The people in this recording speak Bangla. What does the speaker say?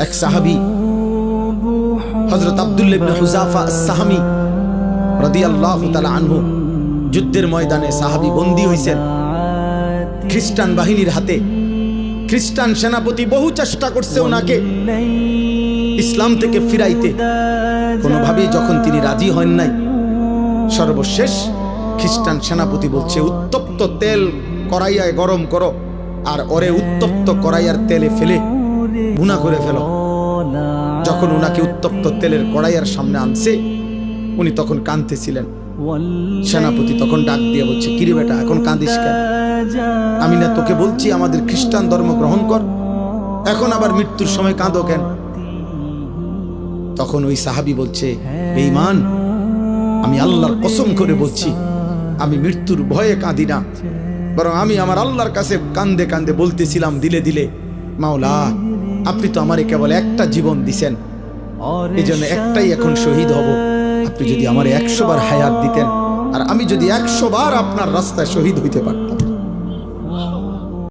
এক সাহাবী হযরত আব্দুল্লাহ ইবনে হুযাফা আস-সাহমি রাদিয়াল্লাহু তাআলা আনহু যুদ্ধের ময়দানে সাহাবী বন্দী হইছেন খ্রিস্টান বাহিনীর হাতে। খ্রিস্টান সেনাপতি বহু চেষ্টা করছে ওনাকে ইসলাম থেকে ফিরাইতে, কোনোভাবেই যখন তিনি রাজি হন নাই, সর্বশেষ খ্রিস্টান সেনাপতি বলছে উত্তপ্ত তেল কড়াইয়ায় গরম করো আর ওরে উত্তপ্ত কড়াইয়ার তেলে ফেলে ভুনা করে ফেলো। যখন উনাকে উত্তপ্ত তেলের কড়াইয়ার সামনে আনছে উনি তখন কাঁদতেছিলেন। সেনাপতি তখন ডাক দিয়ে বলছে, কিরে বেটা এখন কাঁদিস কেন? আমি না তোকে বলছি আমাদের খ্রিস্টান ধর্ম গ্রহণ কর, এখন আবার মৃত্যুর সময় কাঁদো কেন? তখন ওই সাহাবী বলছে, বেঈমান, আমি আল্লাহর কসম করে বলছি আমি মৃত্যুর ভয়ে কাঁদি না, বরং আমি আমার আল্লাহর কাছে কান্দে কান্দে বলতেছিলাম দিলে দিলে, মাওলা আপনি তো আমারে কেবল একটা জীবন দিছেন, এই জন্য একটাই এখন শহীদ হব। আপনি যদি আমারে 100 বার হায়াত দিতেন আর আমি যদি 100 বার আপনার রাস্তায় শহীদ হইতে পারতাম